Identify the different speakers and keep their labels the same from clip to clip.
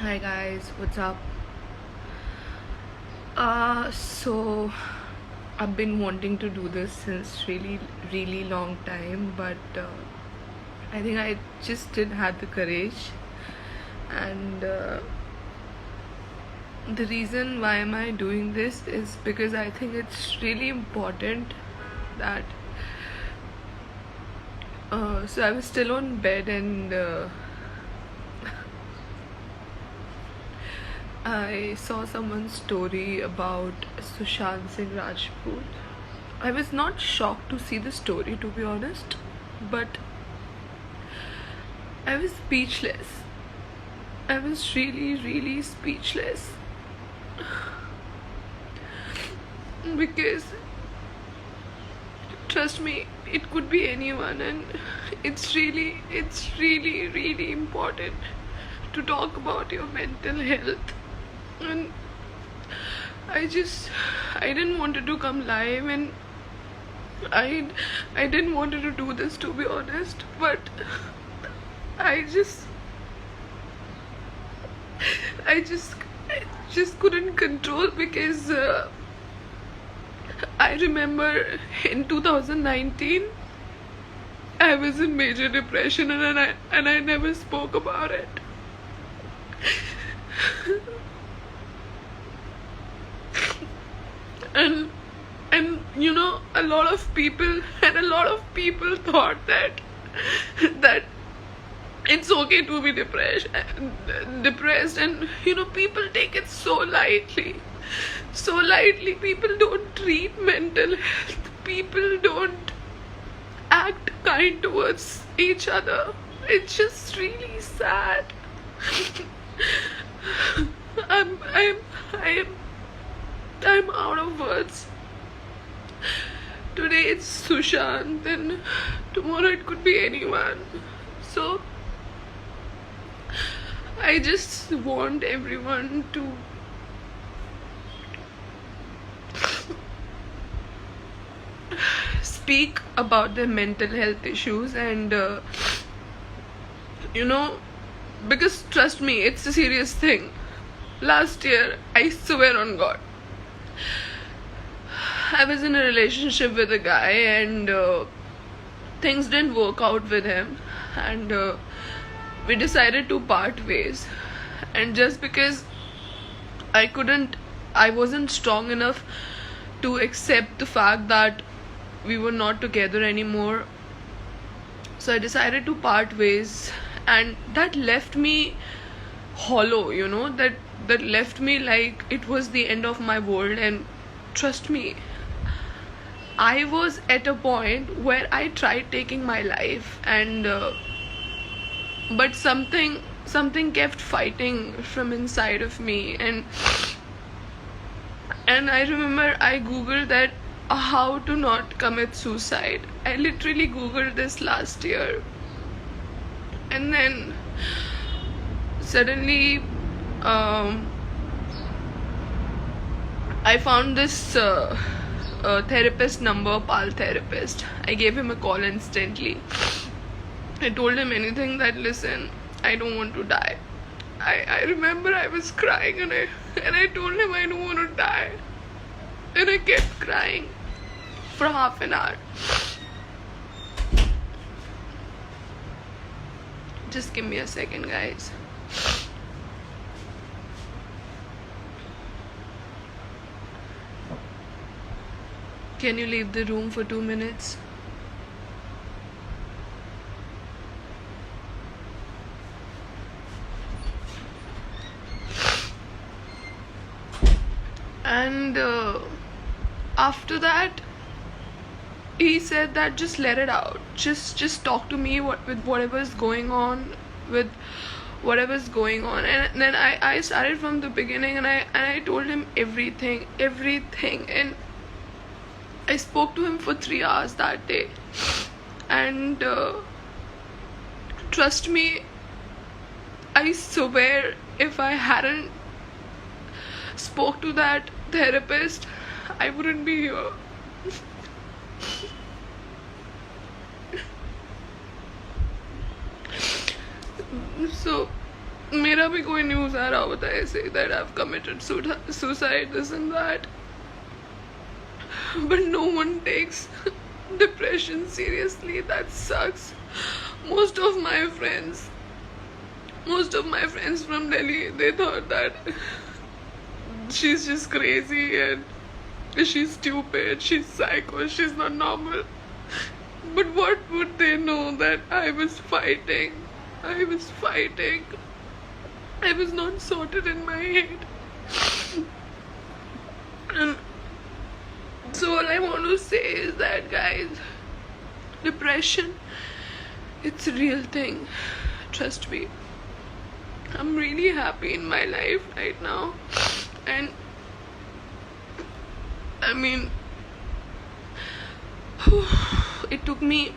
Speaker 1: Hi guys, what's up? So I've been wanting to do this since really long time, but I think I just didn't have the courage. And the reason why am I doing this is because I think it's really important that. So I was still on bed and. I saw someone's story about Sushant Singh Rajput. I was not shocked to see the story, to be honest, but I was speechless. I was really speechless because trust me, it could be anyone, and it's really important to talk about your mental health. And I didn't want to come live, and I didn't want to do this, to be honest, but I just I just I just couldn't control because I remember in 2019 I was in major depression, and I never spoke about it. and a lot of people thought that it's okay to be depressed, and people take it so lightly. People don't treat mental health, people don't act kind towards each other. It's just really sad. i'm i'm i'm I'm out of words. Today it's Sushant, and tomorrow it could be anyone. So I just want everyone to speak about their mental health issues, and because trust me, it's a serious thing. Last year, I swear on God, I was in a relationship with a guy, and things didn't work out with him, and we decided to part ways. And just because I wasn't strong enough to accept the fact that we were not together anymore, so I decided to part ways, and that left me hollow. That left me like it was the end of my world. And trust me, I was at a point where I tried taking my life, and but something kept fighting from inside of me. And I remember I googled that how to not commit suicide. I literally googled this last year, and then suddenly I found this therapist number, Pal therapist. I gave him a call instantly. I told him anything, that listen, I don't want to die. I remember I was crying, and I told him I don't want to die. And I kept crying for half an hour. Just give me a second, guys. Can you leave the room for 2 minutes? And after that, he said that just let it out, just talk to me with whatever's going on, with whatever's going on. And then I started from the beginning, and I told him everything. And I spoke to him for 3 hours that day. And trust me, I swear, if I hadn't spoke to that therapist, I wouldn't be here. So मेरा भी कोई news आ रहा होता है ऐसे that I've committed suicide, this and that, but no one takes depression seriously. That sucks. Most of my friends from Delhi, they thought that she's just crazy and she's stupid, she's psycho, she's not normal. But what would they know that I was fighting. I was not sorted in my head. And so all I want to say is that, guys, depression, it's a real thing. Trust me. I'm really happy in my life right now. And I mean, it took me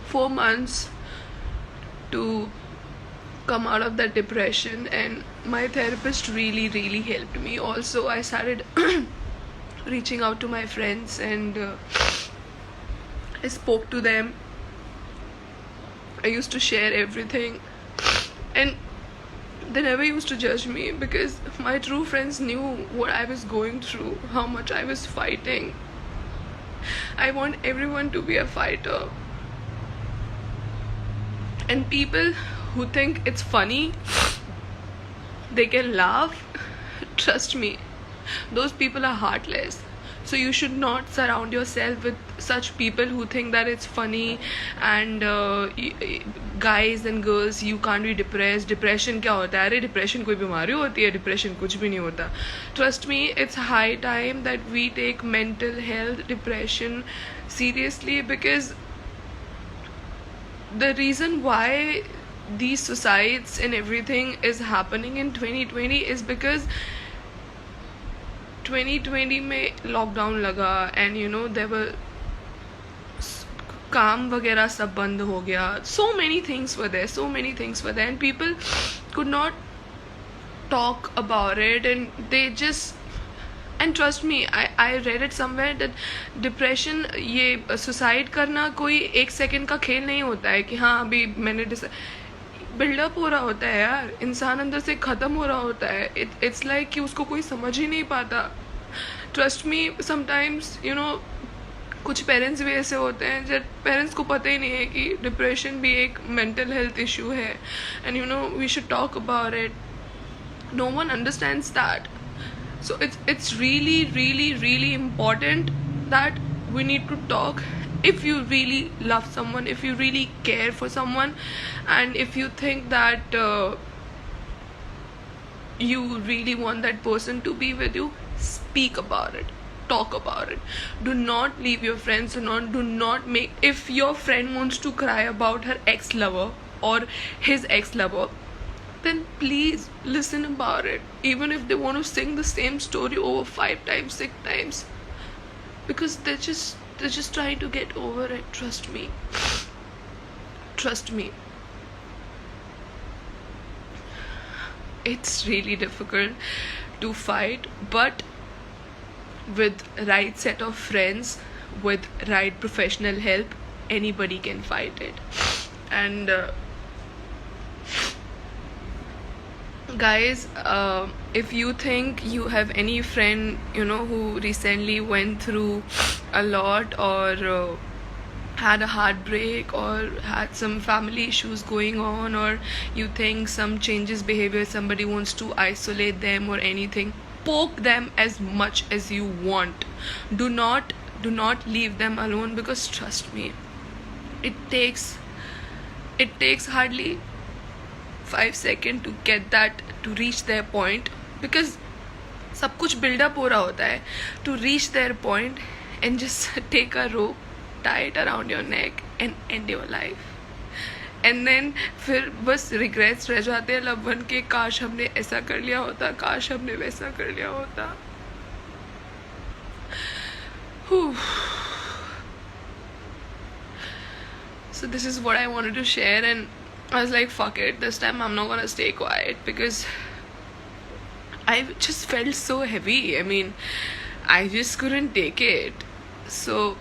Speaker 1: 4 months to come out of that depression, and my therapist really helped me. Also, I started reaching out to my friends, and I spoke to them. I used to share everything, and they never used to judge me because my true friends knew what I was going through, how much I was fighting. I want everyone to be a fighter. And people who think it's funny, they can laugh. Trust me, those people are heartless. So you should not surround yourself with such people who think that it's funny, and guys and girls, you can't be depressed. Depression क्या होता है? अरे depression कोई बीमारी होती है? Depression कुछ भी नहीं होता. Trust me, it's high time that we take mental health, depression seriously, because the reason why these suicides and everything is happening in 2020 is because 2020 में लॉकडाउन लगा, and you know there were काम वगैरह सब बंद हो गया. So many things were there and people could not talk about it, and they just, and trust me, I read it somewhere that depression, ये suicide करना कोई 1 सेकेंड का खेल नहीं होता है कि हाँ अभी मैंने बिल्डअप हो रहा होता है यार. इंसान अंदर से ख़त्म हो रहा होता है. इट्स लाइक कि उसको कोई समझ ही नहीं पाता. Trust me, sometimes you know कुछ पेरेंट्स भी ऐसे होते हैं जब पेरेंट्स को पता ही नहीं है कि डिप्रेशन भी एक मेंटल हेल्थ इशू है, and you know we should talk about it. No one understands that. So it's really important that we need to talk. If you really love someone, if you really care for someone, and if you think that you really want that person to be with you, speak about it, talk about it. Do not leave your friends. Do not make, if your friend wants to cry about her ex-lover or his ex-lover, then please listen about it, even if they want to sing the same story over 5 times, 6 times, because they're just trying to get over it. Trust me, it's really difficult to fight, but with right set of friends, with right professional help, anybody can fight it. And guys, if you think you have any friend, you know, who recently went through a lot, or had a heartbreak, or had some family issues going on, or you think some changes behavior, somebody wants to isolate them or anything, poke them as much as you want. Do not leave them alone, because trust me, it takes hardly 5 seconds to get that, to reach their point, because सब कुछ build-up हो रहा होता है, to reach their point and just take a rope, tie it around your neck and end your life. And then फिर बस regrets रह जाते हैं loved one के, काश हमने ऐसा कर लिया होता, काश हमने वैसा कर लिया होता. So this is what I wanted to share, and I was like, fuck it, this time I'm not gonna stay quiet, because I just felt so heavy. I mean, I just couldn't take it. So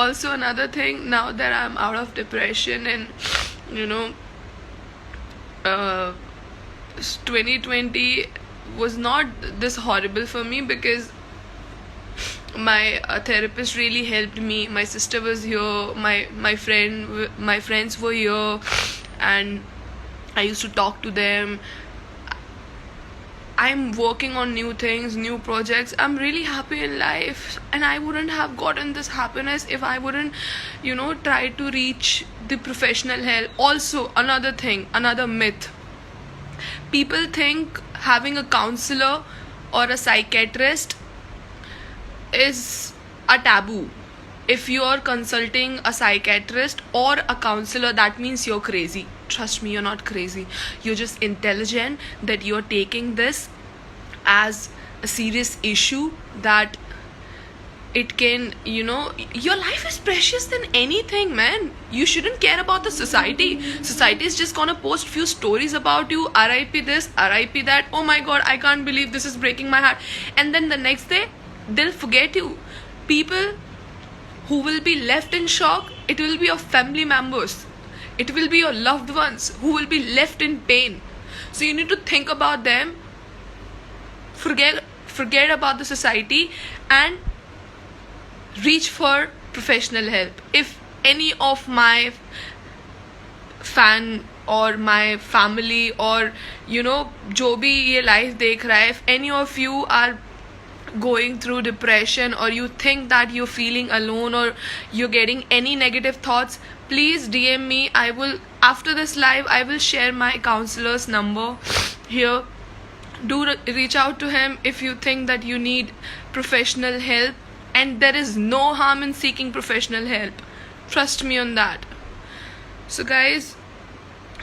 Speaker 1: also another thing, now that I'm out of depression, and you know uh, 2020 was not this horrible for me because my therapist really helped me. My sister was here, my friends were here, and I used to talk to them. I'm working on new things, new projects. I'm really happy in life, and I wouldn't have gotten this happiness if I wouldn't, try to reach the professional help. Also, another thing, another myth. People think having a counselor or a psychiatrist is a taboo. If you're consulting a psychiatrist or a counselor, that means you're crazy. Trust me, you're not crazy. You're just intelligent that you're taking this as a serious issue, that it can, your life is precious than anything, man. You shouldn't care about the society. Society is just gonna post few stories about you, RIP this, RIP that. Oh my god, I can't believe this is breaking my heart. And then the next day, they'll forget you. People who will be left in shock, it will be your family members. It will be your loved ones who will be left in pain. So you need to think about them. Forget about the society and reach for professional help. If any of my fan or my family or जो भी ये life देख रहा है, if any of you are going through depression or you think that you're feeling alone or you're getting any negative thoughts, please DM me. I will, after this live, I will share my counselor's number here. Do reach out to him if you think that you need professional help, and there is no harm in seeking professional help. Trust me on that. So guys,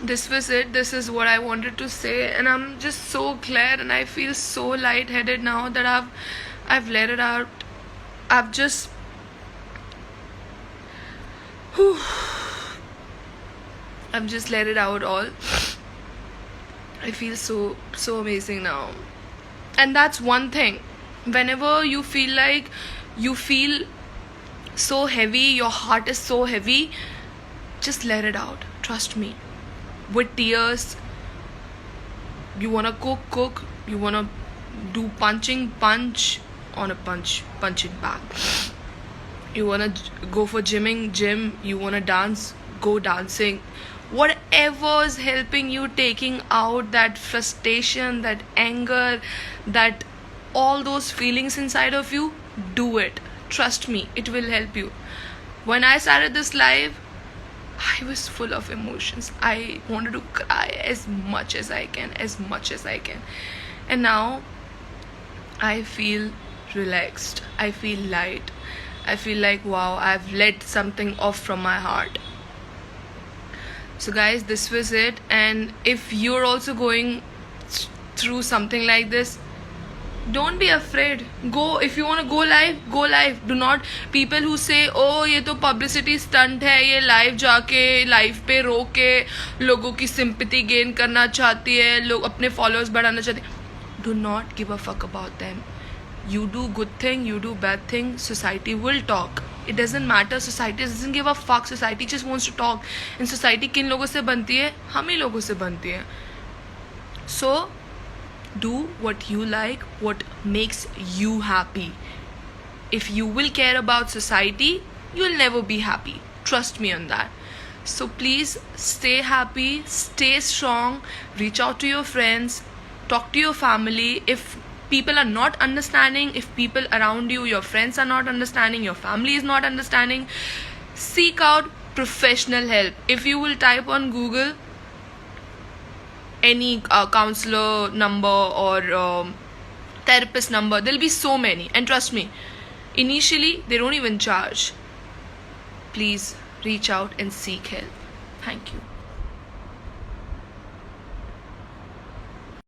Speaker 1: this was it. This is what I wanted to say, and I'm just so glad and I feel so lightheaded now that I've let it out. I've just I've just let it out all. I feel so amazing now. And that's one thing. Whenever you feel like you feel so heavy, your heart is so heavy, just let it out. Trust me. With tears. You wanna cook. You wanna do punch on a punching bag. You wanna go for gym. You wanna dance, go dancing. Whatever is helping you taking out that frustration, that anger, that all those feelings inside of you, do it. Trust me, it will help you. When I started this live, I was full of emotions. I wanted to cry as much as I can. And now I feel relaxed. I feel light. I feel like, wow, I've let something off from my heart. So guys, this was it. And if you're also going through something like this, don't be afraid. Go. If you want to go live. Do not, people who say, oh ये तो publicity stunt है, ये live जाके live पे रो के लोगों की sympathy gain करना चाहती है, लोग अपने followers बढ़ाना चाहते हैं, do not give a fuck about them. You do good thing, you do bad thing, society will talk. It doesn't matter. Society doesn't give a fuck. Society just wants to talk. And society किन लोगों से बनती है? हम ही लोगों से बनती है. So do what you like, what makes you happy. If you will care about society, you'll never be happy. Trust me on that. So please stay happy, stay strong, reach out to your friends, talk to your family. If people are not understanding, if people around you, your friends are not understanding, your family is not understanding, seek out professional help. If you will type on Google any counselor number or therapist number, there'll be so many. And trust me, initially they don't even charge. Please reach out and seek help. Thank you.